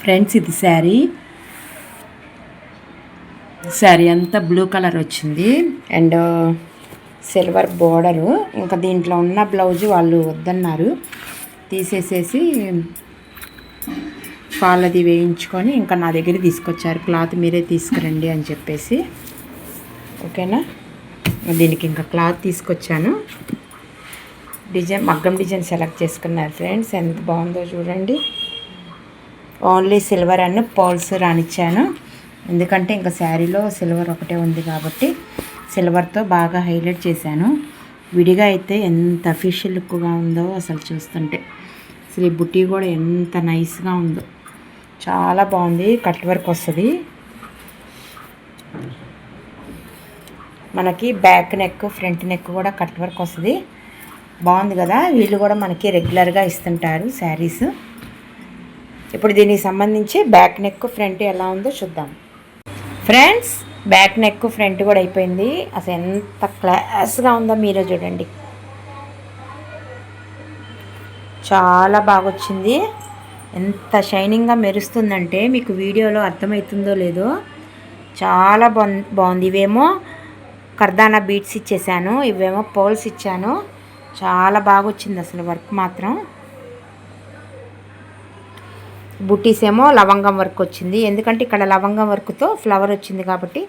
Friends ఇది శారీ అంతా blue colour వచ్చింది అండ్ సిల్వర్ బోర్డరు. ఇంకా దీంట్లో ఉన్న బ్లౌజ్ వాళ్ళు వద్దన్నారు, తీసేసేసి ఫాల్ అది వేయించుకొని ఇంకా నా దగ్గర తీసుకొచ్చారు. క్లాత్ మీరే తీసుకురండి అని చెప్పేసి. ఓకేనా, దీనికి ఇంకా క్లాత్ తీసుకొచ్చాను. మగ్గం డిజైన్ సెలెక్ట్ చేసుకున్నారు ఫ్రెండ్స్. ఎంత బాగుందో చూడండి. ఓన్లీ సిల్వర్ అండ్ పర్ల్స్ రానిచ్చాను, ఎందుకంటే ఇంకా శారీలో సిల్వర్ ఒకటే ఉంది కాబట్టి సిల్వర్తో బాగా హైలైట్ చేశాను. విడిగా అయితే ఎంత అఫీషియల్ లుక్గా ఉందో అసలు చూస్తుంటే. అసలు ఈ బుట్టి కూడా ఎంత నైస్గా ఉందో, చాలా బాగుంది. కట్ వర్క్ వస్తుంది మనకి. బ్యాక్ నెక్ ఫ్రంట్ నెక్ కూడా కట్ వర్క్ వస్తుంది. బాగుంది కదా. వీళ్ళు కూడా మనకి రెగ్యులర్గా ఇస్తుంటారు శారీస్. ఇప్పుడు దీనికి సంబంధించి బ్యాక్ నెక్ ఫ్రంట్ ఎలా ఉందో చూద్దాం ఫ్రెండ్స్. బ్యాక్ నెక్ ఫ్రంట్ కూడా అయిపోయింది. అసలు ఎంత క్లాస్గా ఉందో మీరే చూడండి. చాలా బాగా వచ్చింది. ఎంత షైనింగ్గా మెరుస్తుందంటే మీకు వీడియోలో అర్థమవుతుందో లేదో, చాలా బాగుంది. ఇవేమో కర్దానా బీట్స్ ఇచ్చేసాను, ఇవేమో పోల్స్ ఇచ్చాను. చాలా బాగా వచ్చింది అసలు వర్క్ మాత్రం. బుట్టీస్ ఏమో లవంగం వర్క్ వచ్చింది, ఎందుకంటే ఇక్కడ లవంగం వర్క్తో ఫ్లవర్ వచ్చింది కాబట్టి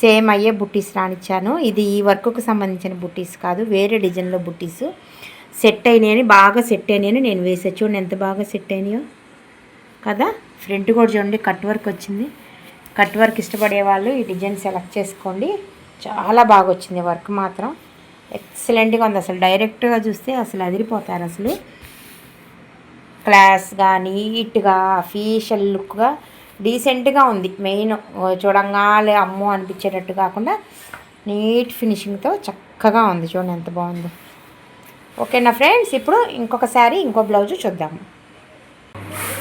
సేమ్ అయ్యే బుట్టీస్ రానిచ్చాను. ఇది ఈ వర్క్కు సంబంధించిన బుట్టీస్ కాదు, వేరే డిజైన్లో బుట్టీస్. సెట్ అయినాయని, బాగా సెట్ అయినాయని నేను వేసా. చూడండి ఎంత బాగా సెట్ అయినాయో కదా. ఫ్రంట్ కూడా చూడండి కట్ వర్క్ వచ్చింది. కట్ వర్క్ ఇష్టపడే వాళ్ళు ఈ డిజైన్ సెలెక్ట్ చేసుకోండి. చాలా బాగా వచ్చింది వర్క్ మాత్రం. ఎక్సలెంట్గా ఉంది. అసలు డైరెక్ట్గా చూస్తే అసలు అదిరిపోతారు. అసలు క్లాస్గా, నీట్గా, అఫీషియల్ లుక్గా, డీసెంట్గా ఉంది. మెయిన్ చూడంగానే అమ్మో అనిపించేటట్టు కాకుండా నీట్ ఫినిషింగ్తో చక్కగా ఉంది. చూడండి ఎంత బాగుందో. ఓకేనా ఫ్రెండ్స్, ఇప్పుడు ఇంకొక శారీ, ఇంకో బ్లౌజ్ చూద్దాము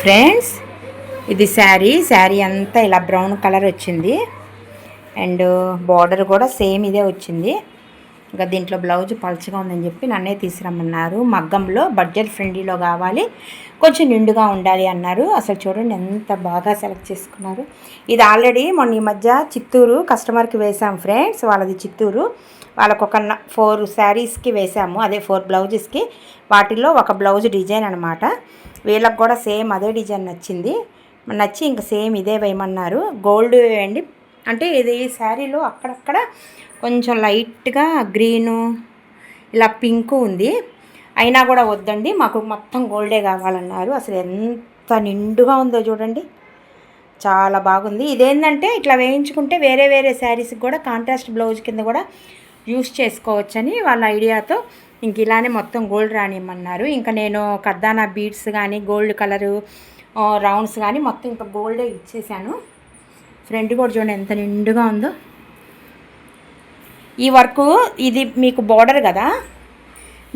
ఫ్రెండ్స్. ఇది శారీ అంతా ఇలా బ్రౌన్ కలర్ వచ్చింది అండ్ బార్డర్ కూడా సేమ్ ఇదే వచ్చింది. ఇంకా దీంట్లో బ్లౌజ్ పల్చగా ఉందని చెప్పి నన్నే తీసుకురమ్మన్నారు. మగ్గంలో బడ్జెట్ ఫ్రెండ్లీలో కావాలి, కొంచెం నిండుగా ఉండాలి అన్నారు. అసలు చూడండి ఎంత బాగా సెలెక్ట్ చేసుకున్నారు. ఇది ఆల్రెడీ మొన్న ఈ మధ్య చిత్తూరు కస్టమర్కి వేసాం ఫ్రెండ్స్. వాళ్ళది చిత్తూరు. వాళ్ళకు ఒక 4 శారీస్కి వేసాము, అదే 4 బ్లౌజెస్కి. వాటిల్లో ఒక బ్లౌజ్ డిజైన్ అనమాట. వీళ్ళకి కూడా సేమ్ అదే డిజైన్ నచ్చి ఇంకా సేమ్ ఇదే వేయమన్నారు. గోల్డ్ వేయండి అంటే ఇది శారీలో అక్కడక్కడ కొంచెం లైట్గా గ్రీను ఇలా పింకు ఉంది, అయినా కూడా వద్దండి మాకు మొత్తం గోల్డే కావాలన్నారు. అసలు ఎంత నిండుగా ఉందో చూడండి, చాలా బాగుంది. ఇదేంటంటే ఇట్లా వేయించుకుంటే వేరే వేరే శారీస్కి కూడా కాంట్రాస్ట్ బ్లౌజ్ కింద కూడా యూస్ చేసుకోవచ్చని వాళ్ళ ఐడియాతో ఇంక ఇలానే మొత్తం గోల్డ్ రానియమన్నారు. ఇంకా నేను కర్దానా బీడ్స్ కానీ గోల్డ్ కలరు రౌండ్స్ కానీ మొత్తం ఇంకా గోల్డే ఇచ్చేసాను. ఫ్రంట్ కూడా చూడండి ఎంత నిండుగా ఉందో. ఈ వర్క్ ఇది మీకు బార్డర్ కదా,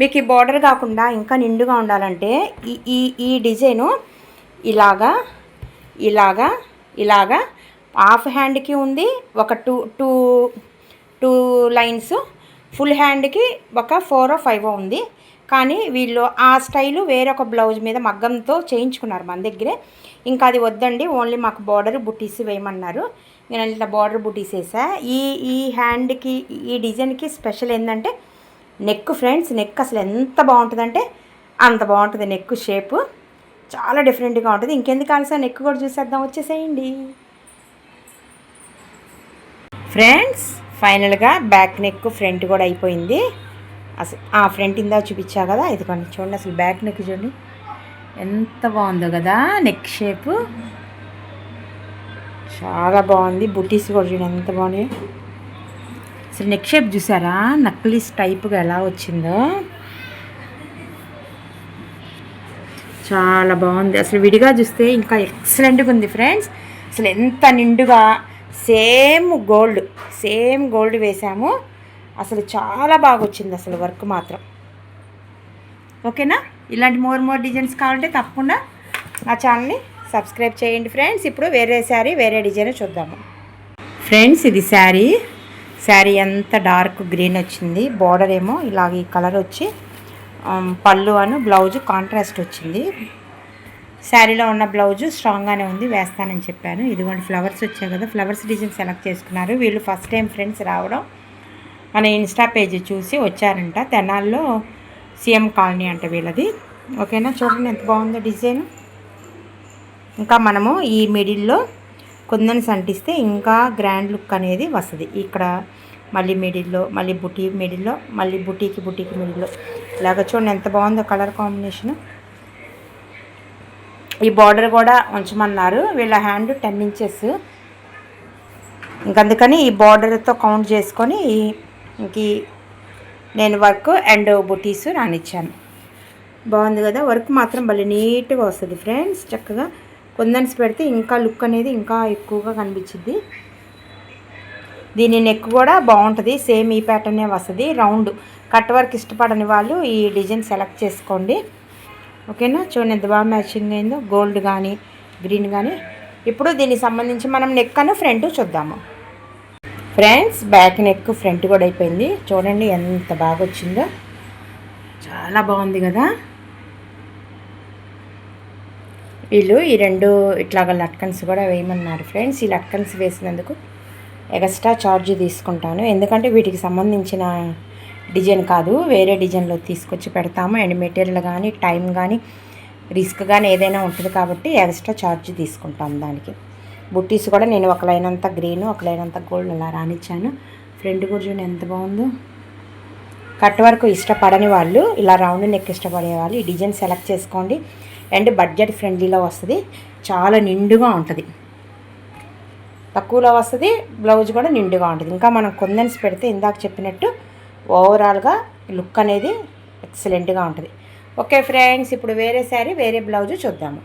మీకు ఈ బార్డర్ కాకుండా ఇంకా నిండుగా ఉండాలంటే ఈ డిజైను ఇలాగా ఇలాగా ఇలాగా హాఫ్ హ్యాండ్కి ఉంది ఒక టూ లైన్స్, ఫుల్ హ్యాండ్కి ఒక 4 or 5 ఉంది. కానీ వీళ్ళు ఆ స్టైలు వేరొక బ్లౌజ్ మీద మగ్గంతో చేయించుకున్నారు మన దగ్గరే. ఇంకా అది వద్దండి, ఓన్లీ మాకు బార్డర్ బుట్టీస్ వేయమన్నారు. నేను ఇట్లా బార్డర్ బుట్టీస్ వేసా. ఈ హ్యాండ్కి ఈ డిజైన్కి స్పెషల్ ఏంటంటే నెక్ ఫ్రెండ్స్. నెక్ అసలు ఎంత బాగుంటుందంటే అంత బాగుంటుంది. నెక్ షేపు చాలా డిఫరెంట్గా ఉంటుంది. ఇంకెందుకు ఆలస్యం, నెక్ కూడా చూసేద్దాం, వచ్చేసేయండి ఫ్రెండ్స్. ఫైనల్గా బ్యాక్ నెక్ ఫ్రంట్ కూడా అయిపోయింది. అసలు ఫ్రంట్ ఇందా చూపించా కదా, ఇదిగోండి చూడండి. అసలు బ్యాక్ నెక్ చూడండి ఎంత బాగుందో కదా. నెక్ షేపు చాలా బాగుంది. బుటీస్ కూడా చూడండి ఎంత బాగున్నాయి. అసలు నెక్ షేప్ చూసారా, నక్లీస్ టైప్గా ఎలా వచ్చిందో చాలా బాగుంది. అసలు విడిగా చూస్తే ఇంకా ఎక్సలెంట్గా ఉంది ఫ్రెండ్స్. అసలు ఎంత నిండుగా సేమ్ గోల్డ్ వేసాము. అసలు చాలా బాగా వచ్చింది అసలు వర్క్ మాత్రం. ఓకేనా, ఇలాంటి మోర్ డిజైన్స్ కావాలంటే తప్పకుండా నా ఛానల్ని సబ్స్క్రైబ్ చేయండి ఫ్రెండ్స్. ఇప్పుడు వేరే శారీ వేరే డిజైన్ చూద్దాము ఫ్రెండ్స్. ఇది శారీ అంతా డార్క్ గ్రీన్ వచ్చింది. బార్డర్ ఏమో ఇలాగ ఈ కలర్ వచ్చి పళ్ళు అను బ్లౌజ్ కాంట్రాస్ట్ వచ్చింది. శారీలో ఉన్న బ్లౌజు స్ట్రాంగ్గానే ఉంది, వేస్తానని చెప్పాను. ఇదిగోండి ఫ్లవర్స్ వచ్చాయి కదా, ఫ్లవర్స్ డిజైన్ సెలెక్ట్ చేసుకున్నారు. వీళ్ళు ఫస్ట్ టైం ఫ్రెండ్స్ రావడం మన ఇన్స్టా పేజ్ చూసి వచ్చారంట. తెనాల్లో సీఎం కాలనీ అంట వీళ్ళది. ఓకేనా, చూడండి ఎంత బాగుందో డిజైన్. ఇంకా మనము ఈ మిడిల్లో కుందన్స్ అంటిస్తే ఇంకా గ్రాండ్ లుక్ అనేది వస్తుంది. ఇక్కడ మళ్ళీ మిడిల్లో, మళ్ళీ బుటీ మిడిల్లో, మళ్ళీ బుటీకి మిడిల్లో ఇలాగ చూడండి ఎంత బాగుందో కలర్ కాంబినేషను. ఈ బార్డర్ కూడా ఉంచమన్నారు. వీళ్ళ హ్యాండ్ 10 ఇంచెస్, ఇంకందుకని ఈ బార్డర్తో కౌంట్ చేసుకొని ఇంక నేను వర్క్ అండ్ బుటీస్ రానిచ్చాను. బాగుంది కదా, వర్క్ మాత్రం భలే నీట్గా వస్తుంది ఫ్రెండ్స్. చక్కగా కుందన్స్ పెడితే ఇంకా లుక్ అనేది ఇంకా ఎక్కువగా కనిపించింది. దీని నెక్ కూడా బాగుంటుంది, సేమ్ ఈ ప్యాటర్నే వస్తుంది. రౌండ్ కట్ వర్క్ ఇష్టపడని వాళ్ళు ఈ డిజైన్ సెలెక్ట్ చేసుకోండి. ఓకేనా, చూడండి ఎంత బాగా మ్యాచింగ్ అయిందో, గోల్డ్ కానీ గ్రీన్ కానీ. ఇప్పుడు దీనికి సంబంధించి మనం నెక్ అను ఫ్రంట్ చూద్దాము ఫ్రెండ్స్. బ్యాక్ నెక్ ఫ్రంట్ కూడా అయిపోయింది. చూడండి ఎంత బాగా వచ్చిందో, చాలా బాగుంది కదా. వీళ్ళు ఈ 2 ఇట్లాగా లట్కన్స్ కూడా వేయమన్నారు ఫ్రెండ్స్. ఈ లట్కన్స్ వేసినందుకు ఎక్స్ట్రా ఛార్జ్ తీసుకుంటాను, ఎందుకంటే వీటికి సంబంధించిన డిజైన్ కాదు, వేరే డిజైన్లో తీసుకొచ్చి పెడతాము. అండ్ మెటీరియల్ కానీ టైం కానీ రిస్క్ కానీ ఏదైనా ఉంటుంది కాబట్టి ఎక్స్ట్రా ఛార్జ్ తీసుకుంటాం దానికి. బుట్టీస్ కూడా నేను ఒక లైన్ అంతా గ్రీన్, ఒక లైన్ అంతా గోల్డ్ అలా రానిచ్చాను. ఫ్రంట్ కూడా చూడండి ఎంత బాగుందో. కట్ వర్క్ ఇష్టపడని వాళ్ళు, ఇలా రౌండ్ నెక్ ఇష్టపడే వాళ్ళు ఈ డిజైన్ సెలెక్ట్ చేసుకోండి. అండ్ బడ్జెట్ ఫ్రెండ్లీలో వస్తుంది, చాలా నిండుగా ఉంటుంది, తక్కువలో వస్తుంది. బ్లౌజ్ కూడా నిండుగా ఉంటుంది. ఇంకా మనం కుందన్స్ పెడితే ఇందాక చెప్పినట్టు ఓవరాల్గా లుక్ అనేది ఎక్సలెంట్గా ఉంటుంది. ఓకే ఫ్రెండ్స్, ఇప్పుడు వేరే శారీ వేరే బ్లౌజు చూద్దాము.